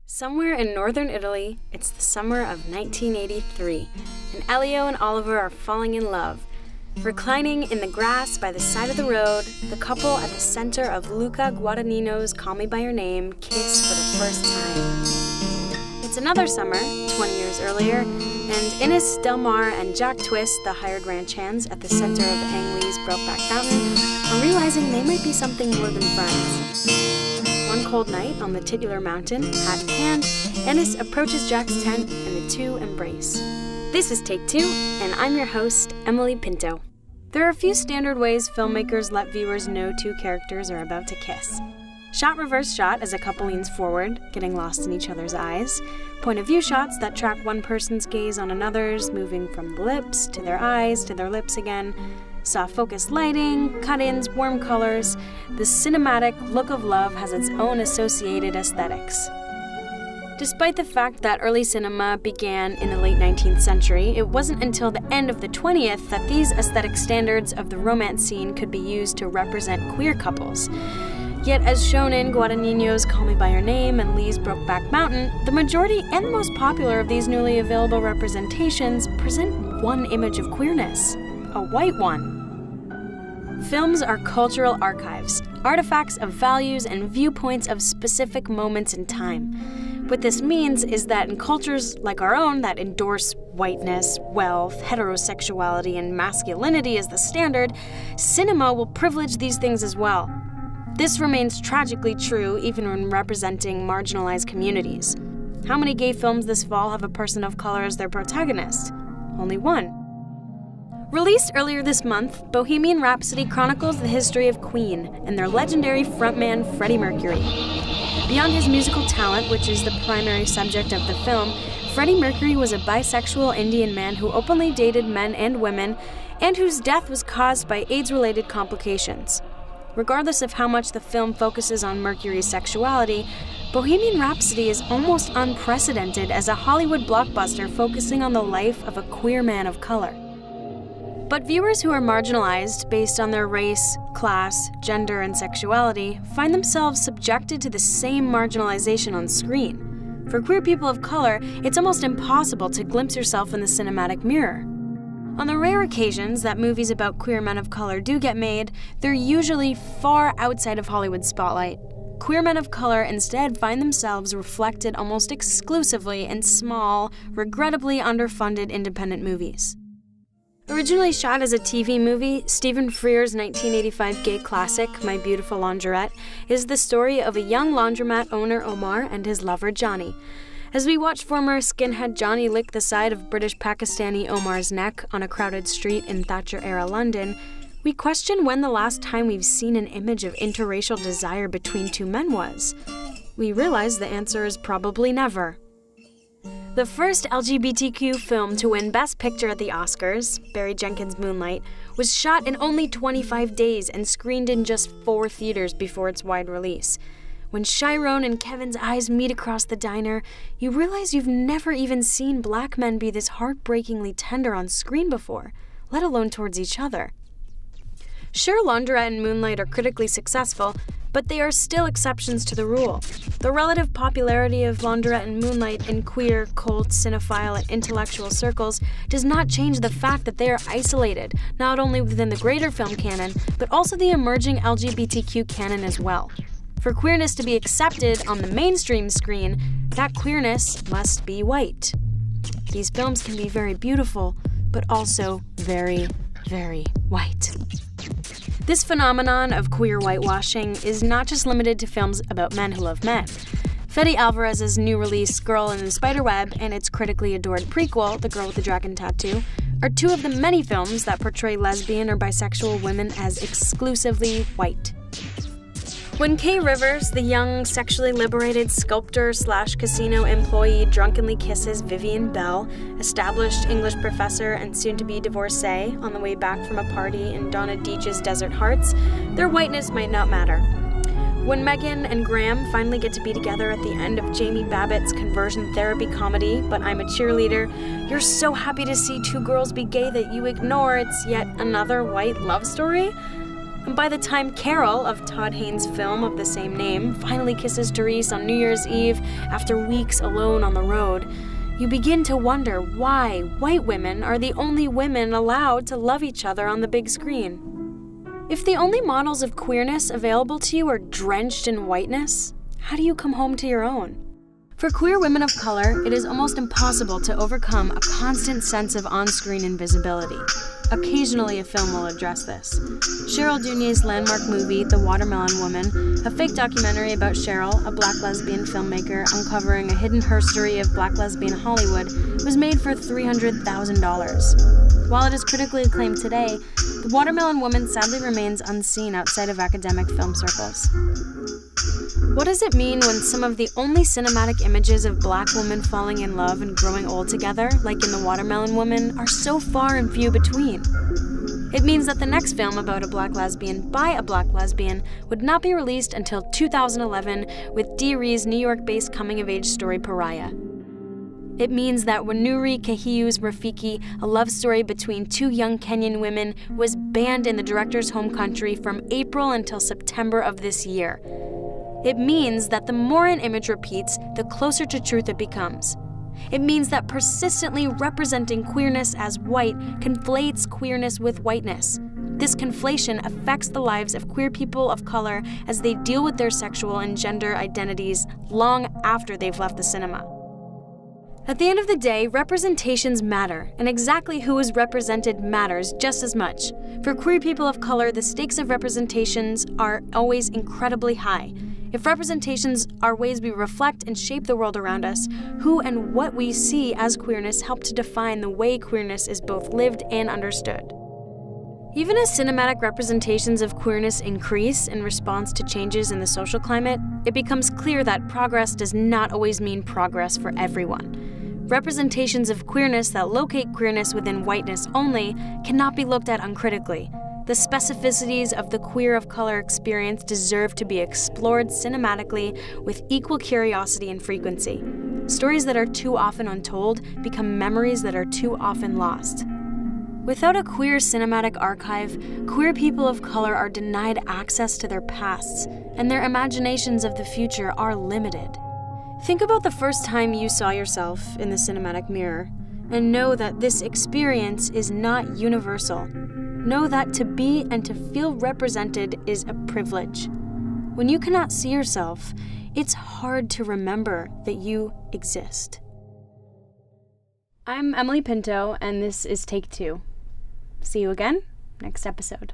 Somewhere in northern Italy, it's the summer of 1983, and Elio and Oliver are falling in love. Reclining in the grass by the side of the road, the couple at the center of Luca Guadagnino's Call Me By Your Name kiss for the first time. It's another summer, 20 years earlier, and Ines Del Mar and Jack Twist, the hired ranch hands at the center of Ang Lee's Brokeback Mountain, are realizing they might be something more than friends. One cold night on the titular mountain, hat in hand, Ines approaches Jack's tent and the two embrace. This is Take Two, and I'm your host, Emily Pinto. There are a few standard ways filmmakers let viewers know two characters are about to kiss. Shot reverse shot as a couple leans forward, getting lost in each other's eyes. Point of view shots that track one person's gaze on another's, moving from the lips to their eyes to their lips again. Soft focus lighting, cut-ins, warm colors. The cinematic look of love has its own associated aesthetics. Despite the fact that early cinema began in the late 19th century, it wasn't until the end of the 20th that these aesthetic standards of the romance scene could be used to represent queer couples. Yet, as shown in Guadagnino's Call Me By Your Name and Lee's Brokeback Mountain, the majority and the most popular of these newly available representations present one image of queerness, a white one. Films are cultural archives, artifacts of values and viewpoints of specific moments in time. What this means is that in cultures like our own that endorse whiteness, wealth, heterosexuality, and masculinity as the standard, cinema will privilege these things as well. This remains tragically true even when representing marginalized communities. How many gay films this fall have a person of color as their protagonist? Only one. Released earlier this month, Bohemian Rhapsody chronicles the history of Queen and their legendary frontman Freddie Mercury. Beyond his musical talent, which is the primary subject of the film, Freddie Mercury was a bisexual Indian man who openly dated men and women, and whose death was caused by AIDS-related complications. Regardless of how much the film focuses on Mercury's sexuality, Bohemian Rhapsody is almost unprecedented as a Hollywood blockbuster focusing on the life of a queer man of color. But viewers who are marginalized based on their race, class, gender, and sexuality find themselves subjected to the same marginalization on screen. For queer people of color, it's almost impossible to glimpse yourself in the cinematic mirror. On the rare occasions that movies about queer men of color do get made, they're usually far outside of Hollywood's spotlight. Queer men of color instead find themselves reflected almost exclusively in small, regrettably underfunded independent movies. Originally shot as a TV movie, Stephen Frear's 1985 gay classic, My Beautiful Laundrette, is the story of a young laundromat owner Omar and his lover Johnny. As we watch former skinhead Johnny lick the side of British Pakistani Omar's neck on a crowded street in Thatcher-era London, we question when the last time we've seen an image of interracial desire between two men was. We realize the answer is probably never. The first LGBTQ film to win Best Picture at the Oscars, Barry Jenkins' Moonlight, was shot in only 25 days and screened in just 4 theaters before its wide release. When Chiron and Kevin's eyes meet across the diner, you realize you've never even seen black men be this heartbreakingly tender on screen before, let alone towards each other. Sure, Laundrette and Moonlight are critically successful, but they are still exceptions to the rule. The relative popularity of Laundrette and Moonlight in queer, cold, cinephile, and intellectual circles does not change the fact that they are isolated, not only within the greater film canon, but also the emerging LGBTQ canon as well. For queerness to be accepted on the mainstream screen, that queerness must be white. These films can be very beautiful, but also very, very white. This phenomenon of queer whitewashing is not just limited to films about men who love men. Fede Alvarez's new release, Girl in the Spiderweb, and its critically adored prequel, The Girl with the Dragon Tattoo, are two of the many films that portray lesbian or bisexual women as exclusively white. When Kay Rivers, the young, sexually liberated sculptor/casino employee, drunkenly kisses Vivian Bell, established English professor and soon-to-be divorcee, on the way back from a party in Donna Deitch's Desert Hearts, their whiteness might not matter. When Megan and Graham finally get to be together at the end of Jamie Babbitt's conversion therapy comedy, But I'm a Cheerleader, you're so happy to see two girls be gay that you ignore it's yet another white love story? And by the time Carol, of Todd Haynes' film of the same name, finally kisses Therese on New Year's Eve after weeks alone on the road, you begin to wonder why white women are the only women allowed to love each other on the big screen. If the only models of queerness available to you are drenched in whiteness, how do you come home to your own? For queer women of color, it is almost impossible to overcome a constant sense of on-screen invisibility. Occasionally, a film will address this. Cheryl Dunye's landmark movie, The Watermelon Woman, a fake documentary about Cheryl, a black lesbian filmmaker uncovering a hidden herstory of black lesbian Hollywood, was made for $300,000. While it is critically acclaimed today, The Watermelon Woman sadly remains unseen outside of academic film circles. What does it mean when some of the only cinematic images of black women falling in love and growing old together, like in The Watermelon Woman, are so far and few between? It means that the next film about a black lesbian by a black lesbian would not be released until 2011 with Dee Ree's New York-based coming-of-age story Pariah. It means that Wanuri Kahiu's Rafiki, a love story between two young Kenyan women, was banned in the director's home country from April until September of this year. It means that the more an image repeats, the closer to truth it becomes. It means that persistently representing queerness as white conflates queerness with whiteness. This conflation affects the lives of queer people of color as they deal with their sexual and gender identities long after they've left the cinema. At the end of the day, representations matter, and exactly who is represented matters just as much. For queer people of color, the stakes of representations are always incredibly high. If representations are ways we reflect and shape the world around us, who and what we see as queerness help to define the way queerness is both lived and understood. Even as cinematic representations of queerness increase in response to changes in the social climate, it becomes clear that progress does not always mean progress for everyone. Representations of queerness that locate queerness within whiteness only cannot be looked at uncritically. The specificities of the queer of color experience deserve to be explored cinematically with equal curiosity and frequency. Stories that are too often untold become memories that are too often lost. Without a queer cinematic archive, queer people of color are denied access to their pasts, and their imaginations of the future are limited. Think about the first time you saw yourself in the cinematic mirror, and know that this experience is not universal. Know that to be and to feel represented is a privilege. When you cannot see yourself, it's hard to remember that you exist. I'm Emily Pinto, and this is Take 2. See you again next episode.